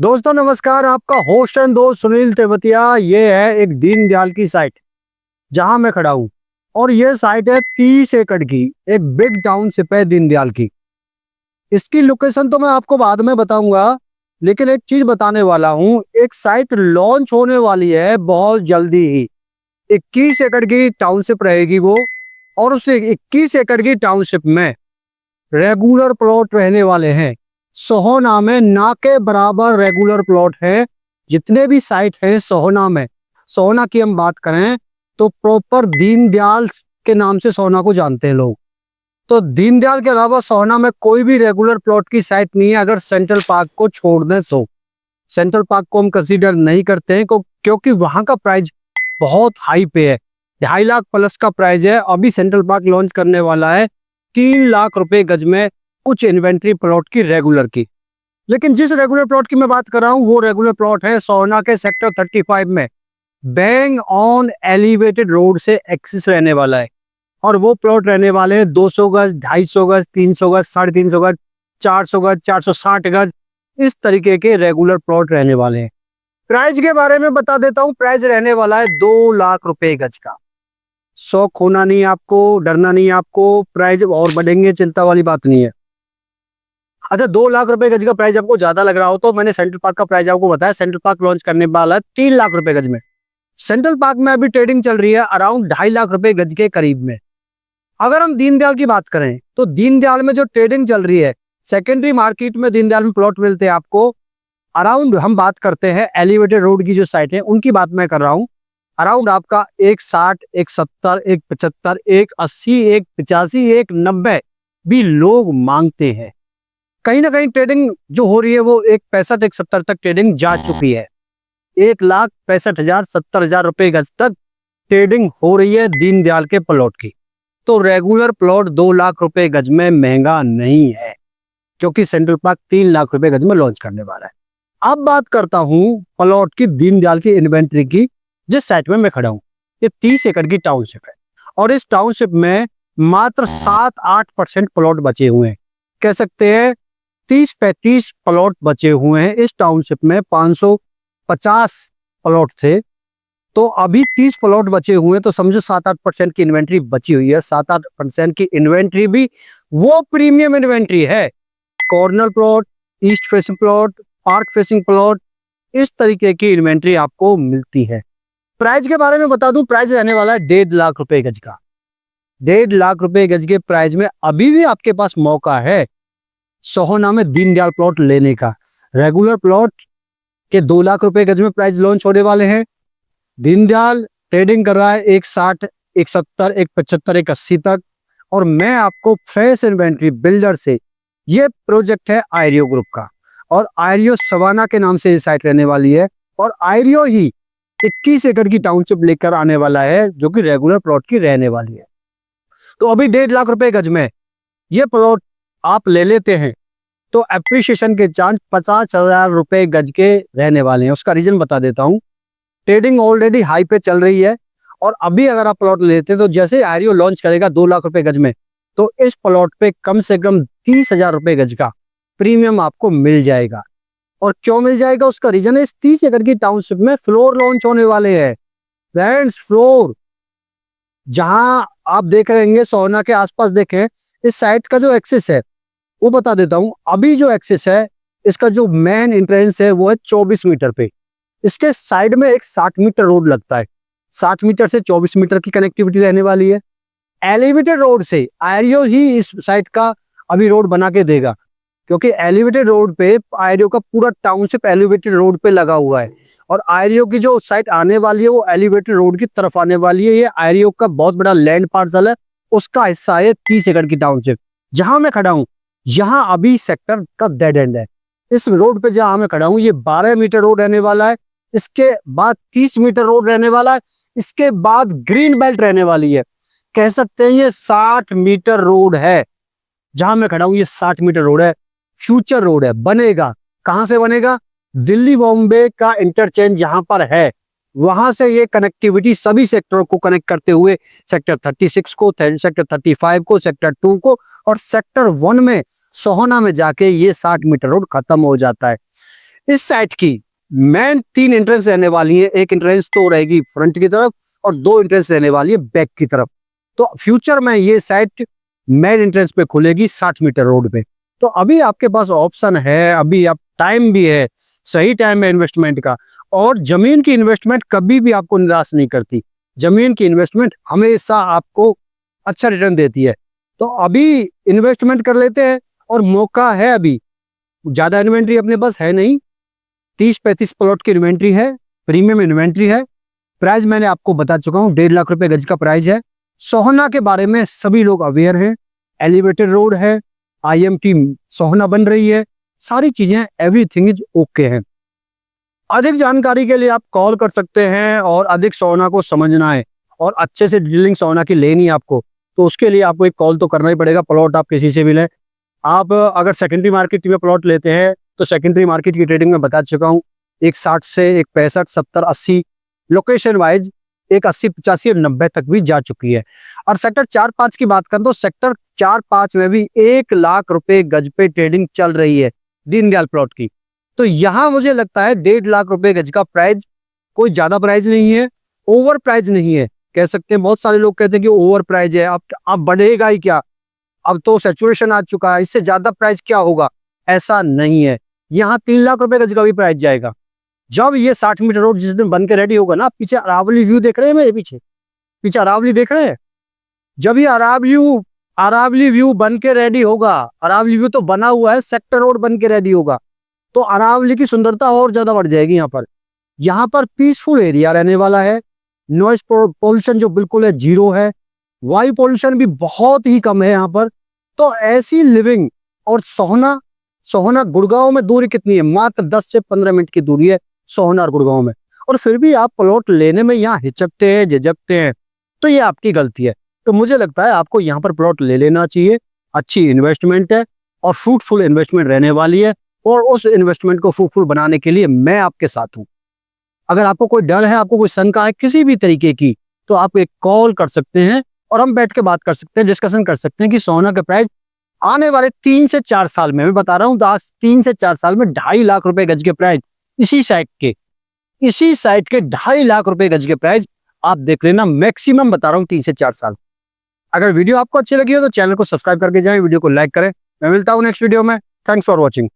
दोस्तों नमस्कार, आपका होस्ट एंड दोस्त सुनील तेवतिया। ये है एक दीनदयाल की साइट जहां मैं खड़ा हूं और ये साइट है 30 एकड़ की, एक बिग टाउनशिप है दीनदयाल की। इसकी लोकेशन तो मैं आपको बाद में बताऊंगा, लेकिन एक चीज बताने वाला हूं। एक साइट लॉन्च होने वाली है बहुत जल्दी ही। 21 एकड़ की टाउनशिप रहेगी वो, और उस 21 एकड़ की टाउनशिप में रेगुलर प्लॉट रहने वाले हैं। सोहना में ना के बराबर रेगुलर प्लॉट है। जितने भी साइट है सोहना में, सोहना की हम बात करें तो प्रॉपर दीनदयाल के नाम से सोहना को जानते हैं लोग। तो दीनदयाल के अलावा सोहना में कोई भी रेगुलर प्लॉट की साइट नहीं है, अगर सेंट्रल पार्क को छोड़ दें तो। सेंट्रल पार्क को हम कंसीडर नहीं करते हैं क्योंकि वहां का प्राइस बहुत हाई पे है। 2.5 लाख प्लस का प्राइस है। अभी सेंट्रल पार्क लॉन्च करने वाला है 3 लाख रुपए गज में कुछ इन्वेंट्री प्लॉट की रेगुलर की। लेकिन जिस रेगुलर प्लॉट की मैं बात कर रहा हूं वो रेगुलर प्लॉट है सोहना के सेक्टर 35 में, बैंग ऑन एलिवेटेड रोड से एक्सेस रहने वाला है। और वो प्लॉट रहने वाले हैं 200 गज, 250 गज, 300 गज, 350 गज, 400 गज, 460 गज, इस तरीके के रेगुलर प्लॉट रहने वाले हैं। प्राइस के बारे में बता देता हूं। प्राइस रहने वाला है 2 लाख रुपए गज का। शौक होना नहीं आपको, डरना नहीं आपको, प्राइस और बढ़ेंगे, चिंता वाली बात नहीं है। अच्छा, 2 लाख रुपए गज का प्राइस आपको ज्यादा लग रहा हो तो मैंने सेंट्रल पार्क का प्राइस आपको बताया। सेंट्रल पार्क लॉन्च करने वाला है 3 लाख रुपए गज में। सेंट्रल पार्क में अभी ट्रेडिंग चल रही है अराउंड 2.5 लाख रुपए गज के करीब में। अगर हम दीनदयाल की बात करें तो दीनदयाल में जो ट्रेडिंग चल रही है, सेकेंडरी मार्केट में दीनदयाल में प्लॉट मिलते हैं आपको अराउंड, हम बात करते हैं एलिवेटेड रोड की जो साइट है उनकी बात मैं कर रहा हूँ, अराउंड आपका 160, 170, 175, 180, 185, 190 भी लोग मांगते हैं। कहीं ना कहीं ट्रेडिंग जो हो रही है वो 165, 170 तक ट्रेडिंग जा चुकी है। 1,65,000, 70,000 रुपए गज तक ट्रेडिंग हो रही है दीनदयाल के प्लॉट की। तो रेगुलर प्लॉट 2 लाख रुपए गज में महंगा नहीं है, क्योंकि सेंट्रल पार्क 3 लाख रुपए गज में लॉन्च करने वाला है। अब बात करता हूं प्लॉट की, दीनदयाल की इन्वेंट्री की, जिस साइट में मैं खड़ा हूं। ये 30 एकड़ की टाउनशिप है और इस टाउनशिप में मात्र 7-8% प्लॉट बचे हुए हैं। कह सकते हैं 30-35 प्लॉट बचे हुए हैं। इस टाउनशिप में 550 प्लॉट थे, तो अभी 30 प्लॉट बचे हुए हैं। तो समझो 7-8% की इन्वेंट्री बची हुई है। 7-8% की इन्वेंट्री भी वो प्रीमियम इन्वेंट्री है। Corner plot, east facing plot, park facing plot, इस तरीके की इन्वेंट्री आपको मिलती है। प्राइस के बारे में बता दूं, प्राइस रहने वाला है 1.5 लाख रुपए गज का। 1.5 लाख रुपए गज के प्राइस में अभी भी आपके पास मौका है सोहना में दीनदयाल प्लॉट लेने का। रेगुलर प्लॉट के 2 लाख रुपए गज में प्राइस लॉन्च होने वाले हैं। दीनदयाल ट्रेडिंग कर रहा है 160, 170, 175, 180 तक। और मैं आपको फ्रेश इन्वेंट्री बिल्डर से, ये प्रोजेक्ट है आयरियो ग्रुप का और आयरियो सवाना के नाम से ये साइट रहने वाली है। और आयरियो ही 21 एकड़ की टाउनशिप लेकर आने वाला है जो कि रेगुलर प्लॉट की रहने वाली है। तो अभी 1.5 लाख रुपए गज में ये प्लॉट आप ले लेते हैं तो एप्रिसिएशन के चांस 50,000 रुपए गज के रहने वाले हैं। उसका रीजन बता देता हूं। ट्रेडिंग ऑलरेडी हाई पे चल रही है और अभी अगर आप प्लॉट लेते हैं तो जैसे आयरियो लॉन्च करेगा 2 लाख रुपए गज में, तो इस प्लॉट पे कम से कम 30,000 रुपए गज का प्रीमियम आपको मिल जाएगा। और क्यों मिल जाएगा उसका रीजन है, इस 30 एकड़ की टाउनशिप में फ्लोर लॉन्च होने वाले हैं। फ्रेंड्स, फ्लोर जहां आप देख रहेंगे सोहना के आसपास, देखें इस साइट का जो एक्सेस है वो बता देता हूं। अभी जो एक्सेस है, इसका जो मेन एंट्रेंस है वो है 24 मीटर पे। इसके साइड में एक 60 मीटर रोड लगता है। 60 मीटर से 24 मीटर की कनेक्टिविटी रहने वाली है। एलिवेटेड रोड से आयरियो ही इस साइट का अभी रोड बना के देगा, क्योंकि एलिवेटेड रोड पे आयरियो का पूरा टाउनशिप एलिवेटेड रोड पे लगा हुआ है। और आयरियो की जो साइट आने वाली है वो एलिवेटेड रोड की तरफ आने वाली है। ये आयरियो का बहुत बड़ा लैंड पार्सल है, उसका हिस्सा है 30 एकड़ की टाउनशिप। जहां मैं खड़ा हूं यहाँ अभी सेक्टर का डेड एंड है। इस रोड पे जहां मैं खड़ा हूं ये 12 मीटर रोड रहने वाला है। इसके बाद 30 मीटर रोड रहने वाला है। इसके बाद ग्रीन बेल्ट रहने वाली है। कह सकते हैं ये 60 मीटर रोड है। जहां मैं खड़ा हूं ये 60 मीटर रोड है। फ्यूचर रोड है, बनेगा। कहां से बनेगा? दिल्ली बॉम्बे का इंटरचेंज जहां पर है वहां से ये कनेक्टिविटी सभी सेक्टरों को कनेक्ट करते हुए सेक्टर 36 को, सेक्टर 35 को, सेक्टर 2 को और सेक्टर 1 में सोहना में जाके ये 60 मीटर रोड खत्म हो जाता है। इस साइट की मेन 3 एंट्रेंस रहने वाली है। एक एंट्रेंस तो रहेगी फ्रंट की तरफ और 2 एंट्रेंस रहने वाली है बैक की तरफ। तो फ्यूचर में ये साइट मेन एंट्रेंस पे खुलेगी 60 मीटर रोड पे। तो अभी आपके पास ऑप्शन है, अभी आप टाइम भी है, सही टाइम है इन्वेस्टमेंट का। और जमीन की इन्वेस्टमेंट कभी भी आपको निराश नहीं करती। जमीन की इन्वेस्टमेंट हमेशा आपको अच्छा रिटर्न देती है। तो अभी इन्वेस्टमेंट कर लेते हैं और मौका है। अभी ज्यादा इन्वेंट्री अपने पास है नहीं, 30-35 प्लॉट की इन्वेंट्री है, प्रीमियम इन्वेंट्री है। प्राइस मैंने आपको बता चुका हूँ, 1.5 लाख रुपए गज का प्राइस है। सोहना के बारे में सभी लोग अवेयर हैं। एलिवेटेड रोड है, IMT सोहना बन रही है, सारी चीजें एवरीथिंग इज ओके है। अधिक जानकारी के लिए आप कॉल कर सकते हैं और अधिक सोहना को समझना है और अच्छे से डीलिंग सोहना की लेनी है आपको, तो उसके लिए आपको एक कॉल तो करना ही पड़ेगा। प्लॉट आप किसी से भी लें। आप अगर सेकेंडरी मार्केट में प्लॉट लेते हैं तो सेकेंडरी मार्केट की ट्रेडिंग में बता चुका हूँ, एक 60 से एक 65, 70, 80 लोकेशन वाइज एक 80, 85 और 90 तक भी जा चुकी है। और सेक्टर 4-5 की बात करें तो सेक्टर 4-5 में भी 1 लाख रुपए गज पे ट्रेडिंग चल रही है दीनदयाल प्लॉट की। तो यहाँ मुझे लगता है 1.5 लाख रुपए गज का प्राइस कोई ज्यादा प्राइस नहीं है, ओवर प्राइस नहीं है। कह सकते हैं, बहुत सारे लोग कहते हैं कि ओवर प्राइस है, अब बढ़ेगा ही क्या, अब तो सैचुरेशन आ चुका है, इससे ज्यादा प्राइस क्या होगा। ऐसा नहीं है, यहाँ 3 लाख रुपए गज का भी प्राइस जाएगा। जब ये 60 मीटर रोड जिस दिन बन के रेडी होगा ना, पीछे अरावली व्यू देख रहे हैं, मेरे पीछे पीछे अरावली देख रहे हैं। जब ये अरावली व्यू बन के रेडी होगा, अरावली व्यू तो बना हुआ है, सेक्टर रोड बन के रेडी होगा, तो अरावली की सुंदरता और ज्यादा बढ़ जाएगी। यहाँ पर पीसफुल एरिया रहने वाला है। नॉइज पोल्यूशन जो बिल्कुल है, 0 है। वायु पोल्यूशन भी बहुत ही कम है यहाँ पर। तो ऐसी लिविंग, और सोहना गुड़गांव में दूरी कितनी है, मात्र 10 से 15 मिनट की दूरी है सोहना और गुड़गांव में, और फिर भी आप प्लॉट लेने में यहाँ हिचकते हैं, झिझकते हैं, तो ये आपकी गलती है। तो मुझे लगता है आपको यहाँ पर प्लॉट ले लेना चाहिए। अच्छी इन्वेस्टमेंट है और फ्रूटफुल इन्वेस्टमेंट रहने वाली है, और उस इन्वेस्टमेंट को फ्रूटफुल बनाने के लिए मैं आपके साथ हूँ। अगर आपको कोई डर है, आपको कोई शंका है किसी भी तरीके की, तो आप एक कॉल कर सकते हैं और हम बैठ के बात कर सकते हैं, डिस्कशन कर सकते हैं कि सोना का प्राइस आने वाले 3 से 4 साल में, मैं बता रहा हूँ 3 से 4 साल में 2.5 लाख रुपए गज के प्राइस, इसी साइट के 2.5 लाख रुपए गज के प्राइस आप देख लेना, मैक्सिमम बता रहा हूँ 3 से 4 साल। अगर वीडियो आपको अच्छी लगी हो तो चैनल को सब्सक्राइब करके जाएं, वीडियो को लाइक करें। मैं मिलता हूँ नेक्स्ट वीडियो में। Thanks for watching.